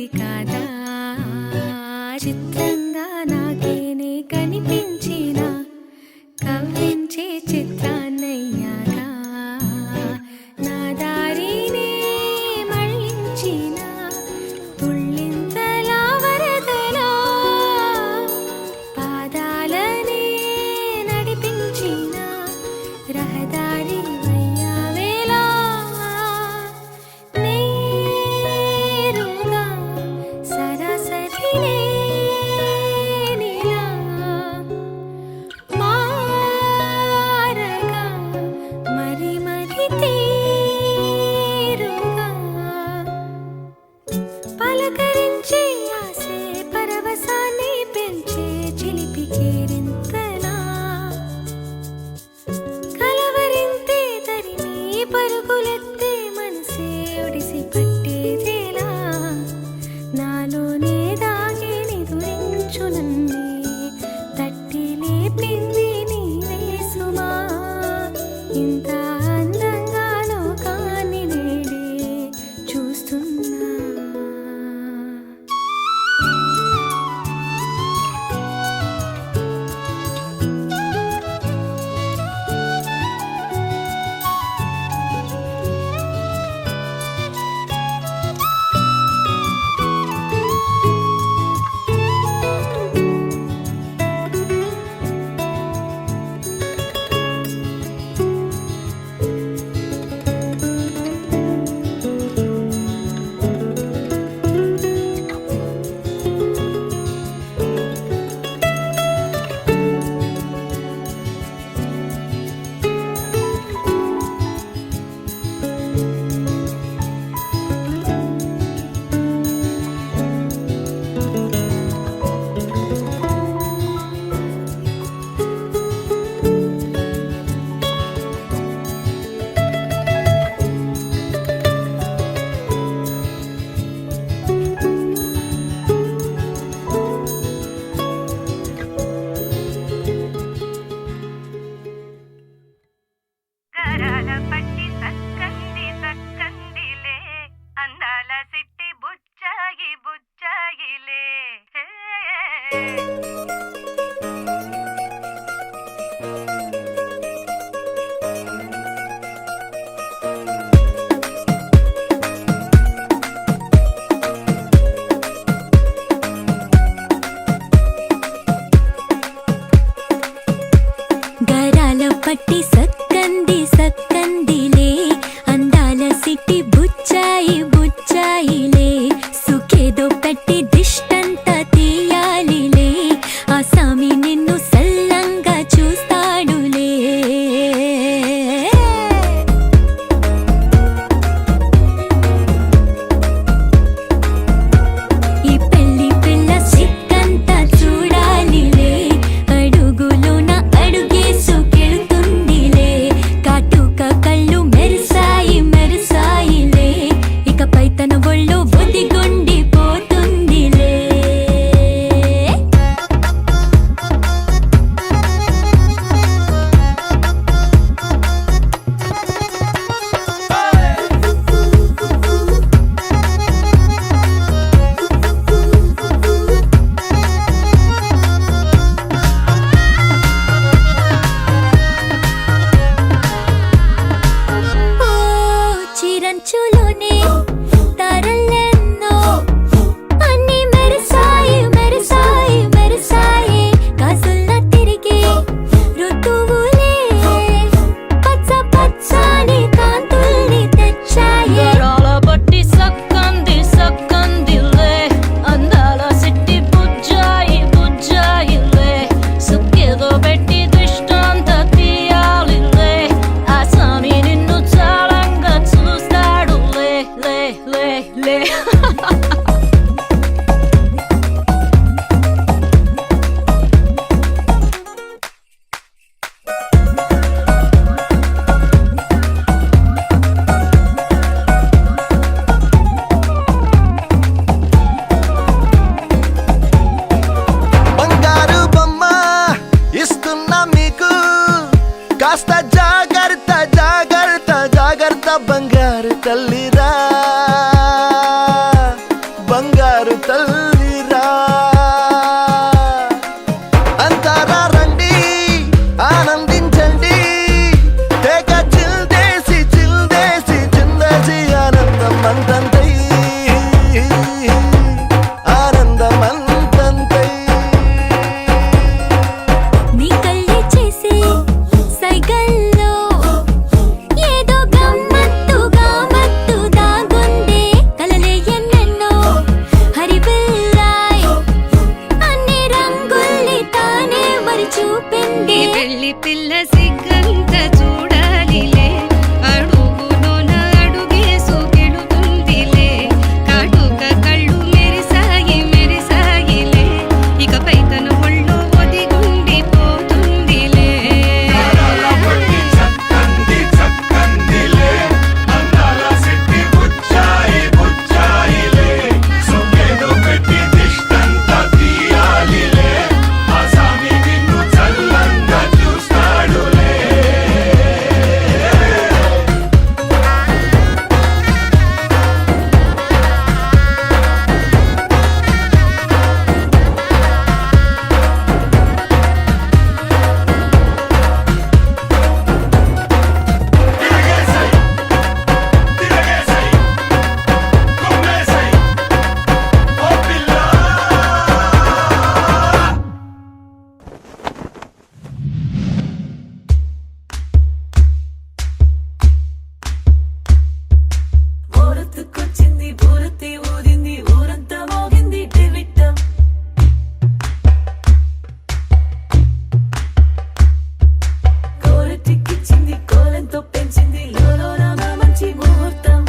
ఇది కాదా చిత్రంగా నాకేనే కనిపించిన కవ్వించే చిత్రాన్నయ్యాగా నా దారినే మళ్ళించిన తుళ్ళింతలా వరదలా పాదాలనే నడిపించిన రహదారి వయ్యావేలా నేరుగా సరాసరినే నీలా మారగా మరి మరి తీరుగా పలకరించే ఆసే పరవశాన్ని పెంచే చిలిపి కేరింతలా కలవరింతే తరిమి పరుగులెత్తే మనసే ఒడిసి పట్టేదేలా నాలోనే దాగి నిదురించు నన్నే తట్టి లేపింది నీవే సుమా ఇంత అందంగా లోకాన్ని నేడే చూస్తున్నా గరాల పట్టి సక్కంది సక్కందిలే అందాల సిట్టి బుచ్చాయి బుచ్చాయిలే గరాల పట్టి సక్కంది సక్కందిలే అందాల సిట్టి బుచ్చాయి బుచ్చాయిలే సుఖేదో పెట్టి దిష్టంతా తీయాలిలే ఆ సామి నిన్ను సల్లంగా చూస్తాడులే ఈ పెళ్లి పిల్ల సిక్కంతా చూడాలిలే అడుగులోన అడుగేసుకెళ్తుందిలే కాటుక కళ్ళు మెరిసాయి మెరిసాయిలే ఇకపై తన ఒళ్ళు ఒదిగొండిపోతుందిలే ఓ చిరంచులోనే తారలెన్నో అన్ని మెరిసాయి మెరిసాయి మెరిసాయి కాసుల్లా తిరిగి ఋతువులే పచ్చ పచ్చని కాంతుల్ని తెచ్చాయి గరాల పట్టి సక్కంది సక్కందిలే అందాల సిట్టి బుజ్జాయి బుజ్జాయిలే సుక్కేదో పెట్టి దిష్టంత తీయాలిలే ఆ సామి నిన్ను చాలంగా చూస్తాడు లే లే లే లే బంగారు బొమ్మ ఇస్తున్నా మీకు కాస్త జాగ్రత్త జాగ్రత్త జాగ్రత్త బంగారు తల్లిరా బంగారు బంగారు తల్లిరా. అంతారా రండి ఆనందించండి, తేక చిల్దేసి చిల్దేసి చిందేసి ఆనందం అంతంతై, ఆనందం అంతంతై. నీ కళ్ళే చేసే సైగల్లో ఏదో గమ్మత్తుగా మత్తు దాగుందే. కలలే ఎన్నెన్నో హరిబిల్లాయ్, అన్ని రంగుల్ని తానే మరి చూపింది. పెళ్లి పిల్ల సిగ్గంత చూడాలిలే, అడుగులోన అడుగేసుకెళుతుందిలే, కాటుక కళ్ళు మెరిసాయి మెరిసాయిలే, ఇకపై తన ఒళ్ళు ఒదిగుండిపోతుందిలే. ఊరొత్తుకొచ్చింది ఊరొత్తి ఊరింది ఊరంతా మోగింది టివిట్టం. కోరటిక్కిచ్చింది కోలంతో పెంచింది లోలోన మంచి ముహూర్తం.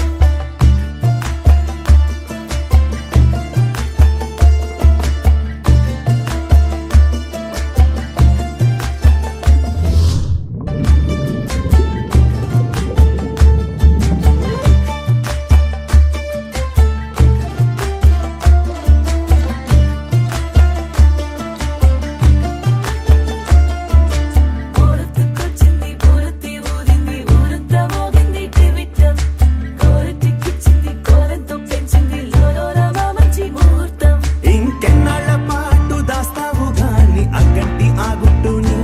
ఊరొత్తుకొచ్చింది ఊరొత్తి ఊరింది ఊరంతా మోగింది టివిట్టం. కోరటిక్కిచ్చింది కోలంతో పెంచింది లోలోన మంచి ముహూర్తం. ఇంకెన్నాళ్ళ పాటు దాస్తావు గాని అగ్గంటి ఆ గుట్టుని,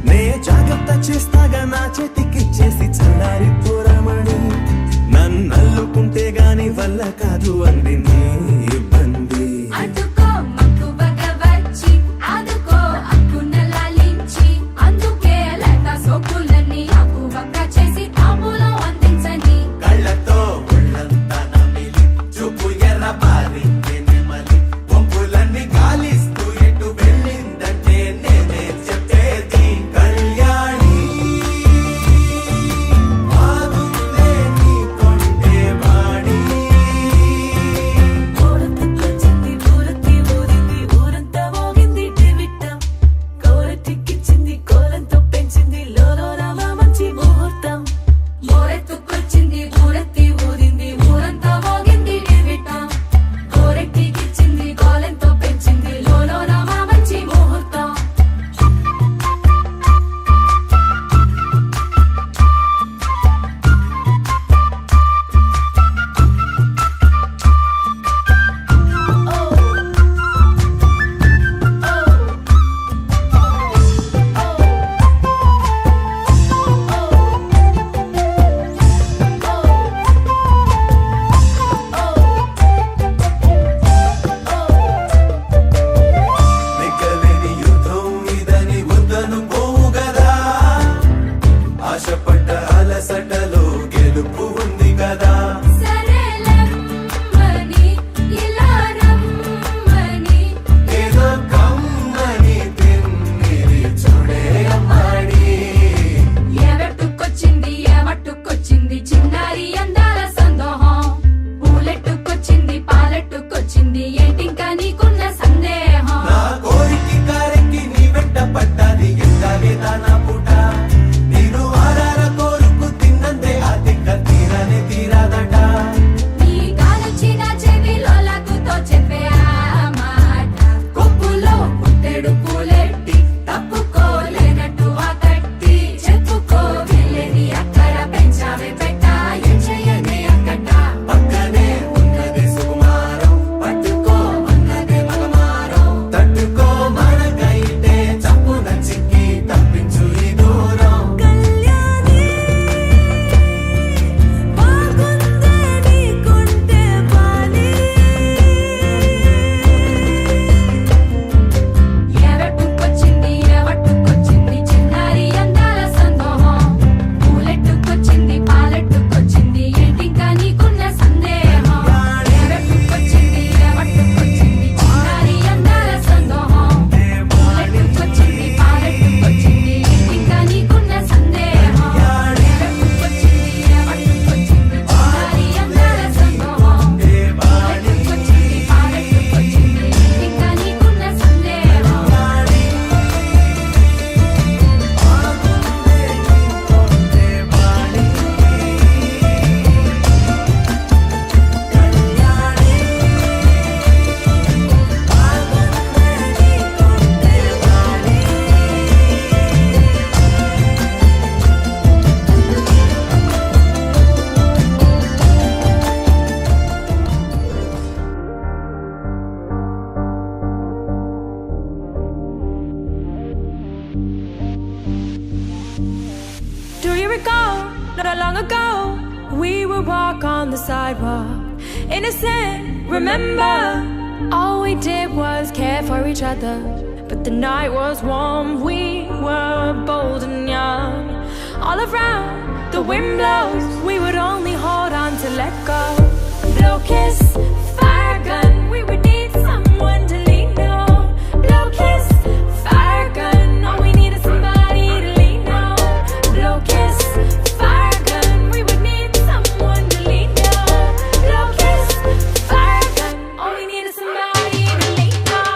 నే జాగ్రత్త చేస్తాగా నా చేతికిచ్చేసి చల్లారి పూరమణి. నన్నల్లుకుంటే గాని వల్ల కాదు అంది నీ ఇబ్బంది. అటుకో మక్కువగా వచ్చి ఆదుకో అక్కున లాలించి, అందుకే లత సోకులన్నీ అక్కువగా చేసి తాంబూలం అందించని. కళ్ళతో ఒళ్ళంతా నమిలి చూపు ఎర్రబారి నెమలి, వంపులన్నీ గాలిస్తూ ఎటు వెళ్ళిందంటే నేనే చెప్పేది. కళ్యాణి ఆగుందే నీ కొండే వాడి. ఊరొత్తుకొచ్చింది ఊరొత్తి ఊరింది ఊరంతా మోగింది టివిట్టం. కోరటిక్కిచ్చింది కోలంతో పెంచింది లోలోన మంచి ముహూర్తం. మోరెత్తుకొచ్చింది ఊరెత్తి ఊరింది ఊరంతా మోగింది టివిట్టం. కోరెట్టికిచ్చింది కోలెంతో పెంచింది లోలోన మంచి ముహూర్తం. నెగ్గలేని యుద్ధం ఇదని వద్దను పోవు గదా, ఆశపడ్డ అలసటలో గెలుపు ఉంది కదా. సరేలమ్మని ఇలా రమ్మని, ఏదో కమ్మని తిమ్మిరి చూడే అమ్మాడి. ఏమట్టుకొచ్చింది ఏమట్టుకొచ్చింది చిన్నారి అందాల సందోహం. పూలెట్టుకొచ్చింది పాలెట్టుకొచ్చింది ఏంటింకా నీకున్న సందేహం. నా కోరికి కారెక్కి నీ వెంట పడ్డాది ఎందాలే దానా పూట. నేను ఆరార కోరుకు తిన్నందే ఆ తిక్క తీరనే తీరాదట. నీ గాలొచ్చిన చెవిలో లాగుతో చెప్పే ఆ మాట, కొప్పులో పుట్టెడు పూలెట్టి తప్పుకోలేనట్టు ఆ కట్టి. చెప్పుకో వెళ్ళేది అక్కడ పెంచావే పెట్ట ఏం చెయ్యనే అక్కడ. పక్కనే ఉన్నది సుకుమారం, పట్టుకో we recall, not long ago, we would walk on the sidewalk, innocent, remember? All we did was care for each other, but the night was warm, we were bold and young. All around, the wind blows, we would only hold on to let go. Blow kiss, fire gun, we would need someone to lean on. Blow kiss, fire gun, all we need is somebody to lean on. Blow kiss, fire gun, we would need someone to lean on. Blow kiss, fire gun, all we need is somebody to lean on.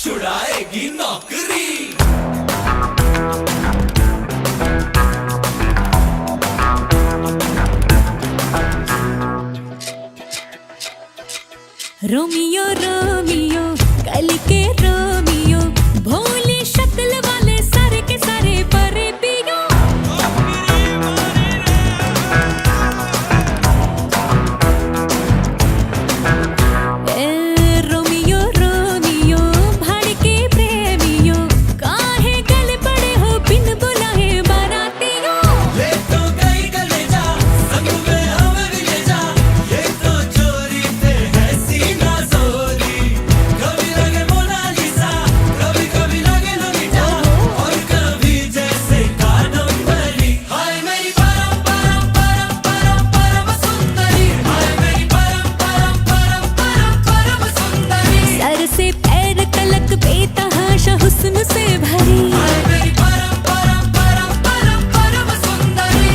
छुड़ाएगी नौकरी। Romeo Romeo कल के Romeo भोली शक्ल वाले सारे के सारे परे पियो। रोमियो रोमियो भड़के प्रेमियो काहे गल पड़े हो बिन बुलाए बारातियों। ले तो गई कलेजा संग में हमें भी ले जा, ये तो चोरी पे है सीना जोरी। कभी लगे मोनालिसा, कभी कभी लगे लोलिता, और कभी जैसे कादम्बरी। हाय मेरी परम परम परम परम परम सुंदरी, हाय मेरी परम परम परम परम परम सुंदरी। सर से पैर तलक बेतहाशा हुस्न से भरी। हाय मेरी परम परम परम परम परम सुंदरी।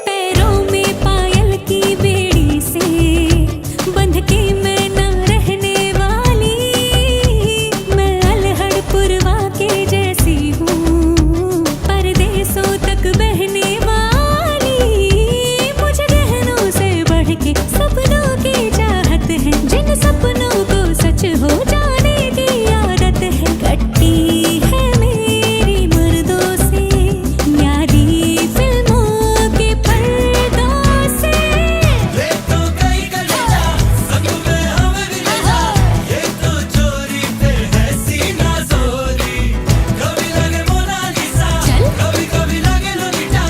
पैरों में पायल की बेड़ी से बंध के मैं न रहने वाली। मैं अलहड़ पुरवा के जैसी हूँ परदेसों तक बहने वाली। मुझे गहनों से बढ़ के सपनों की चाहत है, जिन सपनों को सच हो जाने की आदत है। कट्टी है मेरी मर्दों से न्यारी फिल्मों के पर्दों से। ले तो गई कलेजा संग में हमें भी ले जा, ये तो चोरी पे है सीना जोरी। कभी लगे मोनालिसा, कभी कभी लगे लोलिता,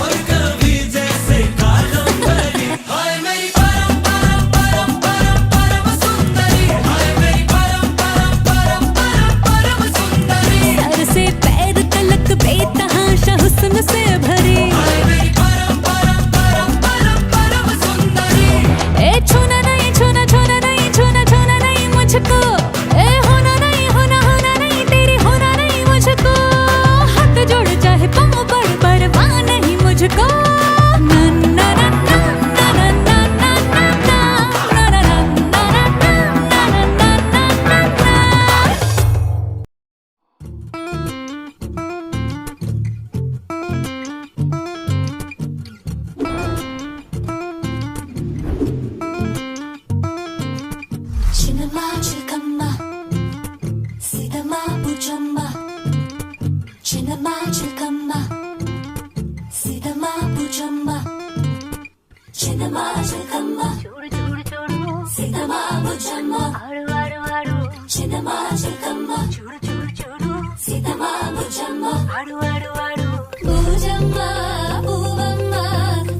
और कभी जैसे कादम्बरी। हाय मेरी परम परम परम परम परम सुंदरी, हाय मेरी परम परम परम परम परम सुंदरी। सर से पैर तलक बेतहाशा हुस्न से भरी। हाय मेरी परम परम परम परम परम सुंदरी। ए छूना नहीं छूना छूना नहीं छूना छूना नहीं मुझको। ए होना नहीं होना होना नहीं तेरी होना नहीं मुझको। हाथ जोड़ चाहे पाँव पड़ परवाह नहीं मुझको। ना ना ना ना ना ना ना ना ना ना ना ना ना ना ना ना। చిన్నమా చిలకమ్మ సిదమా బుజ్జమ్మ, చిన్నమా చిలకమ్మ సిదమా బుజ్జమ్మ, చిన్నమా చిలకమ్మ సిదమా బుజ్జమ్మ, చిన్నమా చిలకమ్మ సిదమా Bujjamma. Bujjamma పువ్వమ్మ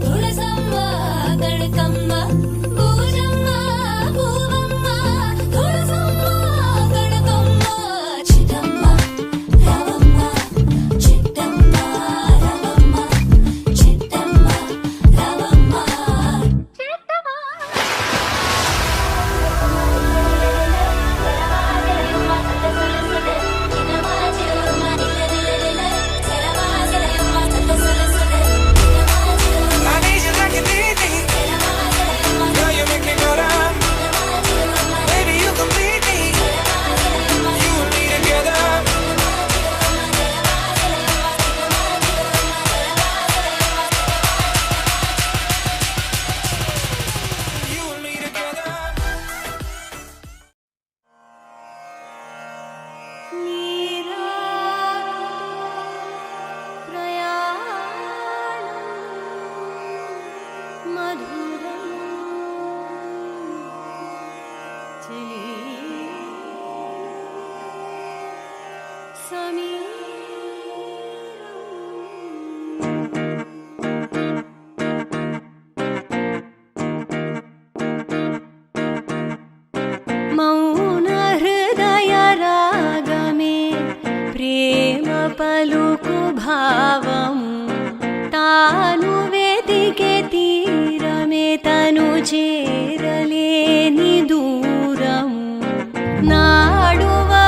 Tulasamma గణకమ్మ. Bujjamma పువ్వమ్మ Tulasamma గణకమ్మ. Chittamma Ravamma Chittamma Ravamma Chittamma Ravamma Chittamma. I need you like you need me. Girl, you make me go down. Baby, you complete me. You and me together. You and me together. మౌన హృదయ రాగమే ప్రేమ పలుకు భావము తాను వెతికే తీరమే తను చేరలేని దూరము నాడువా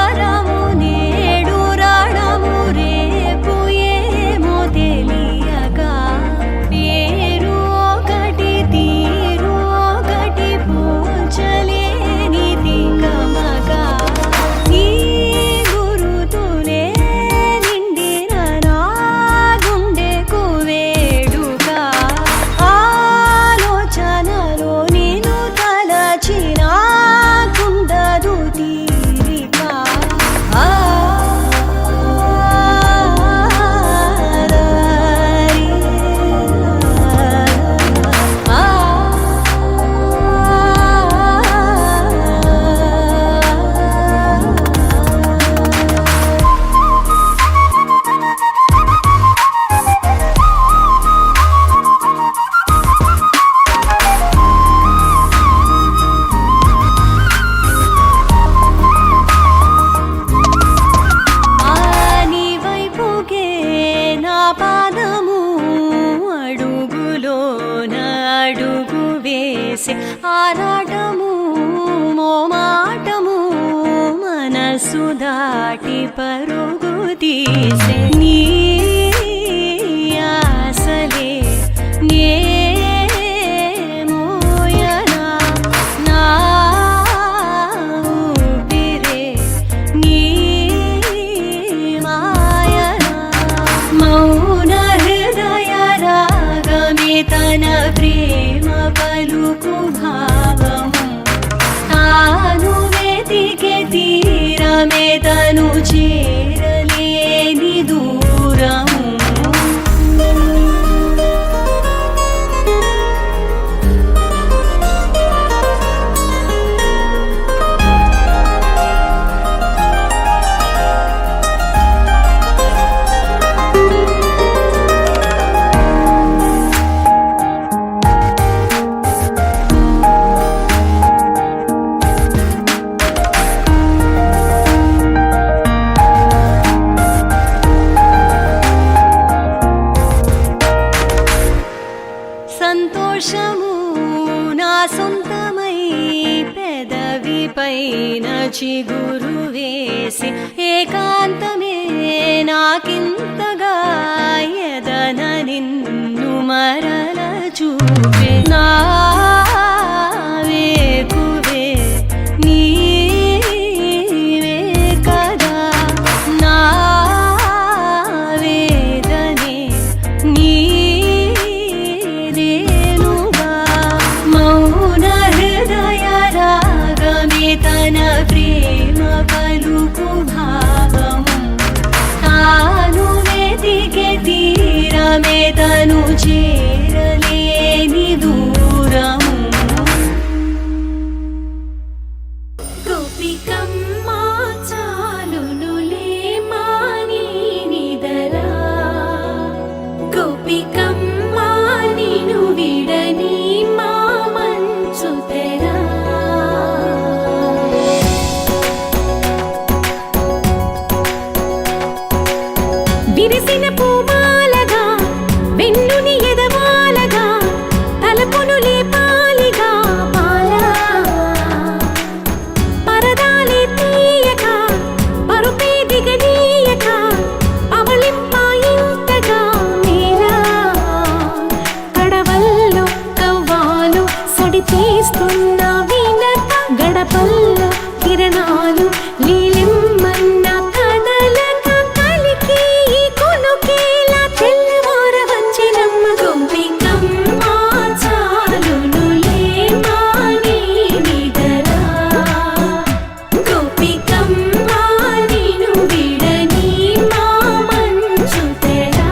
ఆరాటము మోమాటము మనసు దాటి పరుగు తీసే నీ ఆశలే నే మోయనా నా ఊపిరే నీ మాయనా మౌన హృదయ రాగమే తన ప్రేమ పలుకు భావము తాను వెతికే తీరమే తను చేరలేని దూరము సంతోషము నా సొంతమై పెదవి పైన చిగురు వేసి ఏకాంతమే నాకింతగా ఎదన నిన్ను మరల చూపే నా వేకువే నీవే కదా నా వేదనే నీ తన ప్రేమ పలుకు భావము తాను వెతికే తీరమే తను చేరలేని దూరము గోపికమ్మ చాలునులే మాని నిదరా గోపికమ్మ నిను విడని మా మంచు తెరా విరిసిన పూమాలగా వెన్నుని ఎదవాలగా తలపును లేపాలిగా పాలా పరదాలే తీయక పరుపే దిగనీయక అవలింపాయింతగా మేరా కడవల్లో కవ్వాలు సడి తీస్తున్న వీణత గడపల్లో కిరణాలు లీలిమ్మన్న కదలక కలికి ఈ కొనుకేలా తెల్లవార వచ్చినమ్మ గోపికమ్మ చాలునులే మాని నిదరా గోపికమ్మ నిను విడని మా మంచు తెరా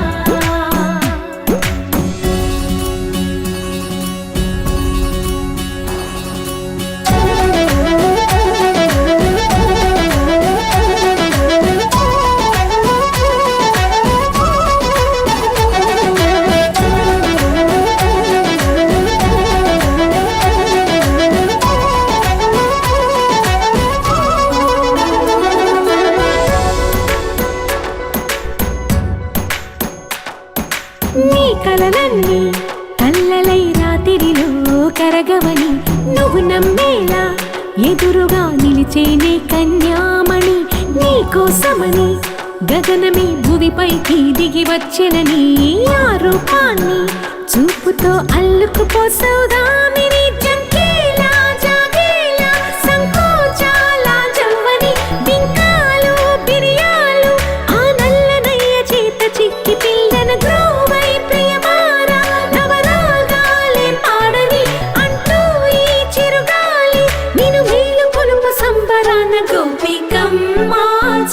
నీ కలలన్నీ కల్లలై రాత్రిలో కరగవని నువ్వు నమ్మేలా ఎదురుగా నిలిచేనే కన్యామణి నీ కోసమని గగనమే భువిపైకి దిగి వచ్చెనని ఆ రూపాన్ని చూపుతో అల్లుకుపోసౌదామిని జంకేలా జాగేలా సంకోచాల జవ్వని బింకాలు బిరియాలు ఆ నల్లనయ్య చేత చిక్కి పిల్లన గ్రోవై ప్రియమారా నవరాగాలే పాడని అంటూ ఈ చిరుగాలి నిన్ను మేలు కొలుపు సంబరాన గోపికమ్మ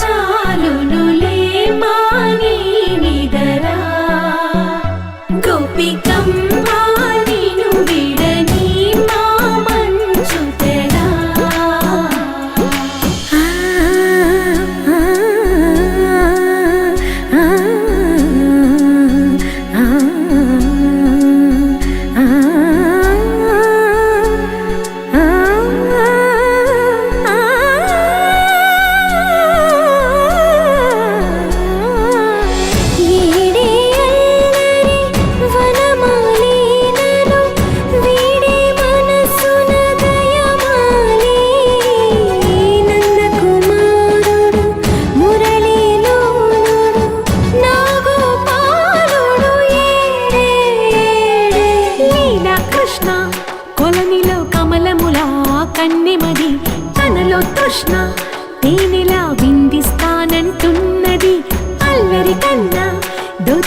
చాలునులే మాని నిదరా గోపికమ్మ నిను విడని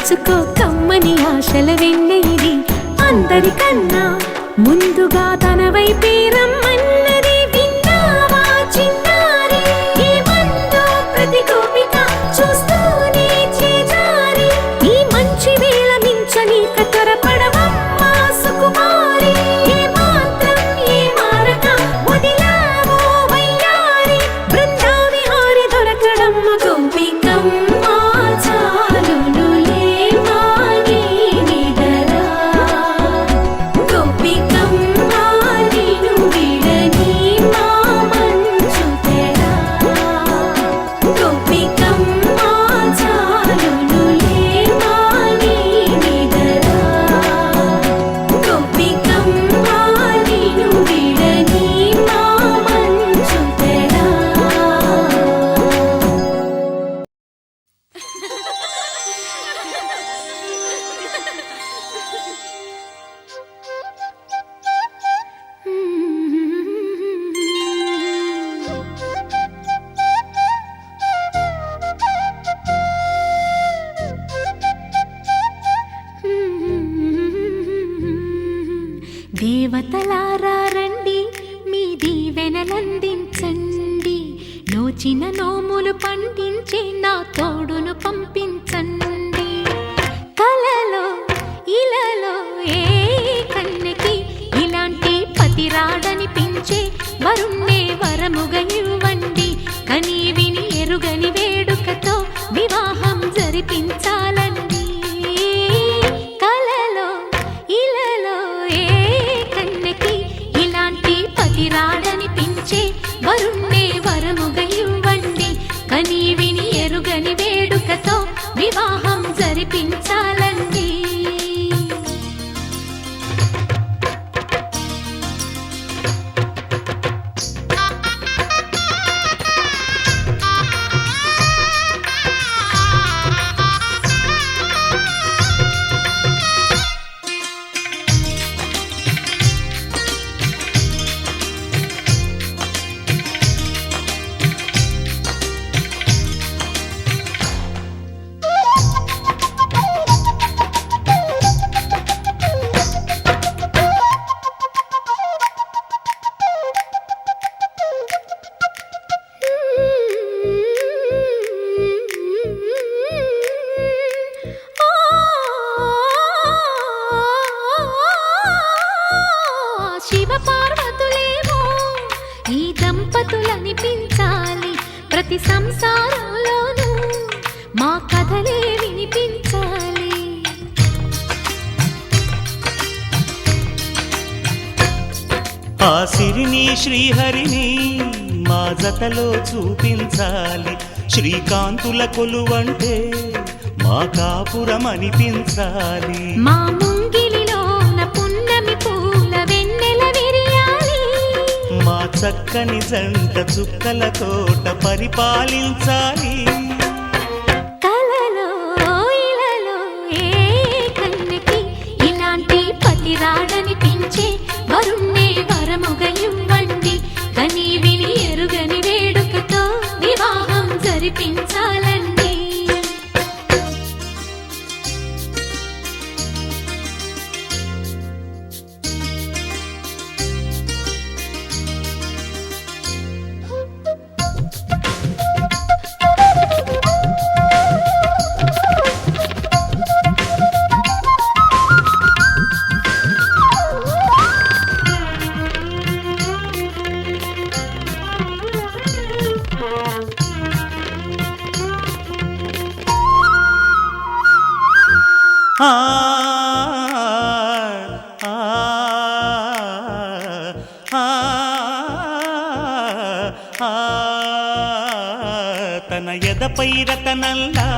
పుచ్చుకో కమ్మని ఆశల వెన్న ఇది అందరికన్నా ముందుగా తన వైపే రమ్మన్నది విన్నావా చిన్నారి ఏమందో ప్రతి గోపిక చూస్తూనే చేజారి ఈ మంచి వేళ మించని త్వరపడవమ్మా సుకుమారి ఏ మాత్రం ఏ మారక వదిలావో వయ్యారి బృందావి హారి దొరకడమ్మ గోపికమ్మ చాలునులే మాగే నిదరా గోపికమ్మ నిను విడని మా మంచు తెరా గోపికమ్మ చాలునులే మాగే నిదరా గోపికమ్మ నిను విడని మా మంచు తెరా దేవతలారా రండి మీ దీవెనలందించండి నోచిన నోములు పండించే నా తోడును పంపించండి కలలో ఇలలో ఏ కన్నెకి ఇలాంటి పతి రాడనిపించే వరుణ్ణే వరముగా ఇవ్వండి కని విని ఎరుగని వేడుకతో వివాహం జరిపించాలండి కలలో ఇలలో ఏ కన్నెకి ఇలాంటి పతి రాడనిపించే వరుణ్ణే వరముగా ఇవ్వండి కని విని ఎరుగని వేడుకతో వివాహం జరిపించాలండి శివ పార్వతులేమో ఈ దంపతులనిపించాలి ప్రతి సంసారంలోనూ మా కథలే వినిపించాలి ఆ సిరిని శ్రీహరిని మా జతలో చూపించాలి శ్రీకాంతుల కొలువంటే మా కాపురం అనిపించాలి మా ముంగిలిలోన పున్నమి పూల వెన్నెల విరియాలి మా చక్కని జంట చుక్కల తోట పరిపాలించాలి కలలో ఇలలో ఏ కన్నెకి ఇలాంటి పతి రాడనిపించే వరుణ్ణే వరముగా ఇవ్వండి కని విని ఎరుగని వేడుకతో వివాహం జరిపించాలండి ఆ ఆ ఆ ఆ తన ఎదపై రతనల్లా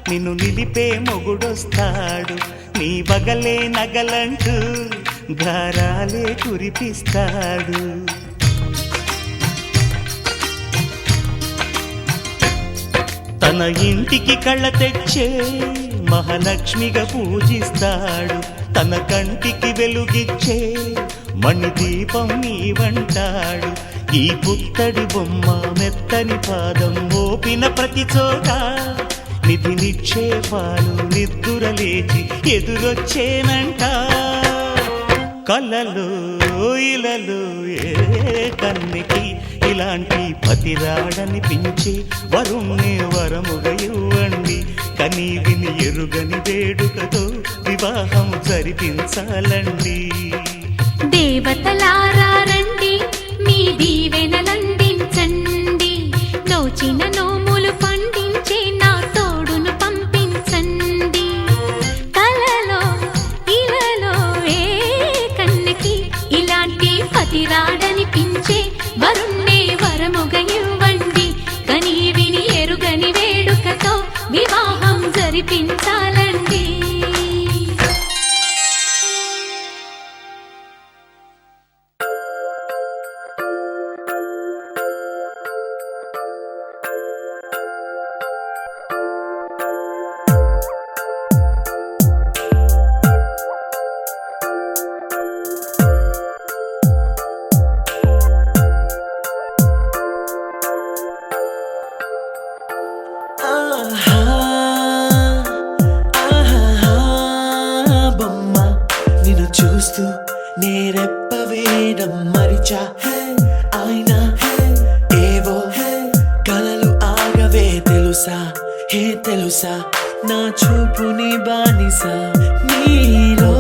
నిన్ను నిలిపే మొగుడొస్తాడు నీ బగలే నగలంటూ గారాలే కురిపిస్తాడు తన ఇంటికి కళ్ళ తెచ్చే మహాలక్ష్మిగా పూజిస్తాడు తన కంటికి వెలుగిచ్చే మణిదీపం నీవంటాడు ఈ పుత్తడి బొమ్మ మెత్తని పాదం మోపిన ప్రతి చోట నిధి నిక్షేపాలు నిద్దురలేచి ఎదురొచ్చేనంట కళ్ళలో ఇలలో ఏ కన్నెకి ఇలాంటి పతిరాడనిపించే వరుణ్ణి వరముగా ఇవ్వండి కనీ విని ఎరుగని వేడుకతో వివాహం జరిపించాలండి దేవతలారా రండి మీ దీవెనలందించండి నోచిన నోములు పండించే నా తోడును పంపించండి కలలో ఇలలో ఏ కన్నెకి ఇలాంటి పతిరాడనిపించే వరుణ్ణే వరముగా ఇవ్వండి కనీ విని ఎరుగని వేడుకతో వివాహం జరిపించాలండి ఆహా, ఆహా, బొమ్మ నిన్ను చూస్తూ నేరెప్పవేయడం మరిచా అయినా ఏవో కలలు ఆగవే తెలుసా తెలుసా నా చూపుని బానిసా నీలో